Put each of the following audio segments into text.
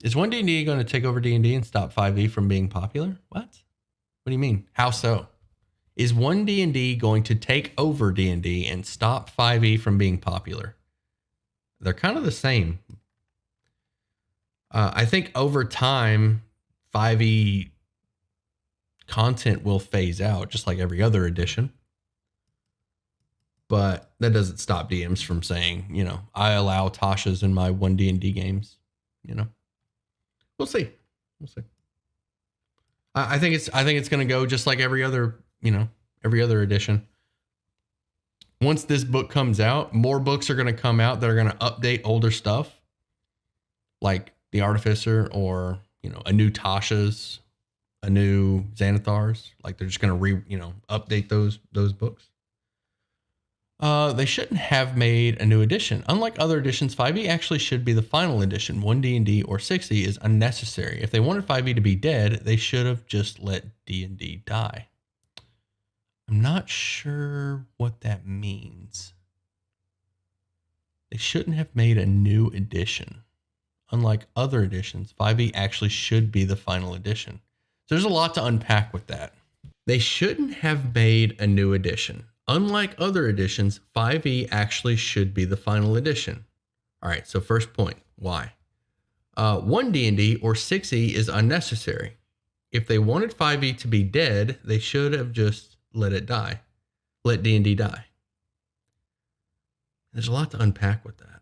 Is OneDnD going to take over D&D and stop 5e from being popular? What? What do you mean? How so? Is OneDnD going to take over D&D and stop 5e from being popular? They're kind of the same. I think over time, 5e content will phase out, just like every other edition. But that doesn't stop DMs from saying, I allow Tashas in my OneDnD games. We'll see. I think it's going to go just like every other edition. Once this book comes out, more books are going to come out that are going to update older stuff, like the Artificer or a new Tasha's, a new Xanathar's. Like they're just going to update those books. They shouldn't have made a new edition. Unlike other editions, 5e actually should be the final edition. 1D&D or 6e is unnecessary. If they wanted 5e to be dead, they should have just let D&D die. I'm not sure what that means. They shouldn't have made a new edition. Unlike other editions, 5e actually should be the final edition. So there's a lot to unpack with that. They shouldn't have made a new edition. Unlike other editions, 5e actually should be the final edition. All right, so first point, why? 1D&D or 6e is unnecessary. If they wanted 5e to be dead, they should have just let it die. Let D&D die. There's a lot to unpack with that.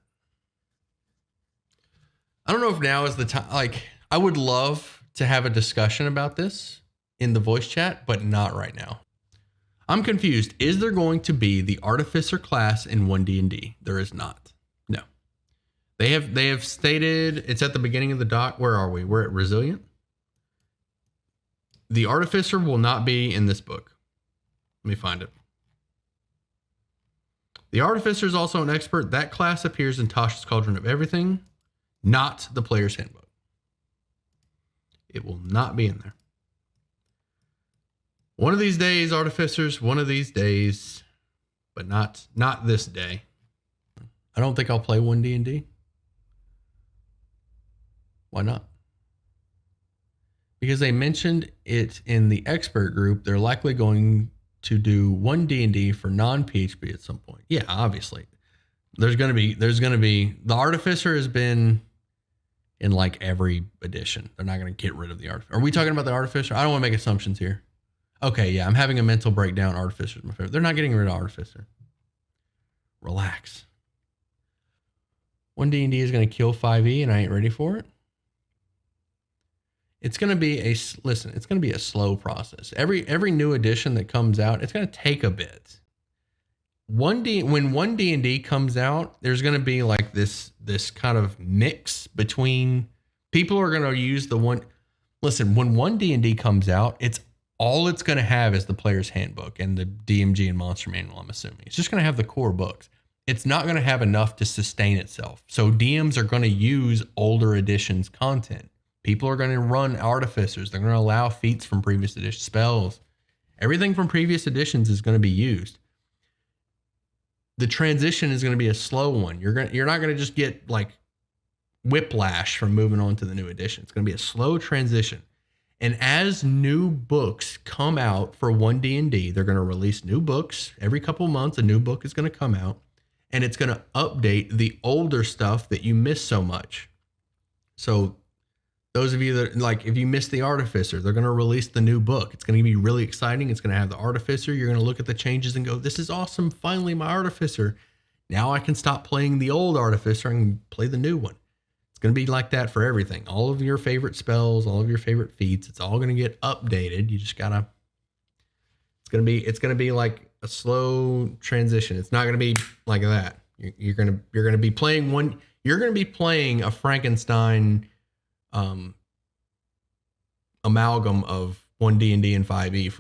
I don't know if now is the time. Like, I would love to have a discussion about this in the voice chat, but not right now. I'm confused. Is there going to be the Artificer class in 1D&D? There is not. No. They have stated, it's at the beginning of the doc. Where are we? We're at Resilient. The Artificer will not be in this book. Let me find it. The Artificer is also an expert. That class appears in Tasha's Cauldron of Everything, not the Player's Handbook. It will not be in there. One of these days, Artificers, one of these days, but not this day. I don't think I'll play 1D&D. Why not? Because they mentioned it in the expert group. They're likely going to do 1D&D for non-PHP at some point. Yeah, obviously. There's going to be the Artificer has been in like every edition. They're not going to get rid of the Artificer. Are we talking about the Artificer? I don't want to make assumptions here. Okay, yeah, I'm having a mental breakdown. Artificer is my favorite. They're not getting rid of Artificer. Relax. 1D&D is going to kill 5e, and I ain't ready for it. It's going to be it's going to be a slow process. Every new edition that comes out, it's going to take a bit. When 1D&D comes out, there's going to be like this kind of mix between people are going to use the one. Listen, when 1D&D comes out, it's going to have is the Player's Handbook and the DMG and Monster Manual, I'm assuming. It's just going to have the core books. It's not going to have enough to sustain itself. So DMs are going to use older editions content. People are going to run Artificers. They're going to allow feats from previous edition spells. Everything from previous editions is going to be used. The transition is going to be a slow one. You're not going to just get like whiplash from moving on to the new edition. It's going to be a slow transition. And as new books come out for 1D&D, they're going to release new books. Every couple months, a new book is going to come out. And it's going to update the older stuff that you miss so much. So those of you that, like, if you missed the Artificer, they're going to release the new book. It's going to be really exciting. It's going to have the Artificer. You're going to look at the changes and go, this is awesome. Finally, my Artificer. Now I can stop playing the old Artificer and play the new one. It's going to be like that for everything. All of your favorite spells, all of your favorite feats, it's all going to get updated. You just got to, it's going to be like a slow transition. It's not going to be like that. You're going to be playing a Frankenstein amalgam of 1D&D and 5e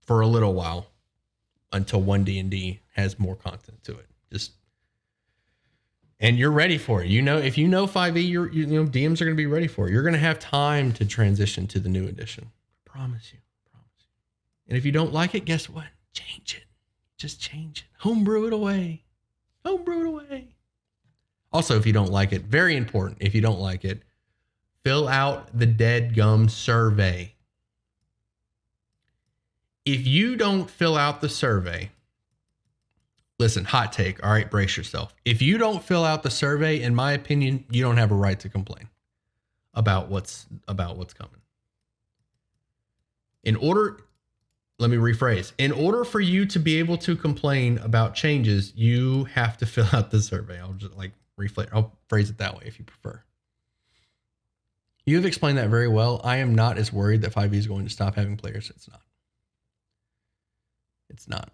for a little while until 1D&D has more content to it. And you're ready for it. If you know 5e, DMs are going to be ready for it. You're going to have time to transition to the new edition. I promise you. And if you don't like it, guess what? Change it. Just change it. Homebrew it away. Also, if you don't like it, very important. If you don't like it, Fill out the dead gum survey. If you don't fill out the survey, listen, hot take, all right, brace yourself. If you don't fill out the survey, in my opinion, you don't have a right to complain about what's coming. Let me rephrase. In order for you to be able to complain about changes, you have to fill out the survey. I'll phrase it that way if you prefer. You have explained that very well. I am not as worried that 5e is going to stop having players. It's not. It's not.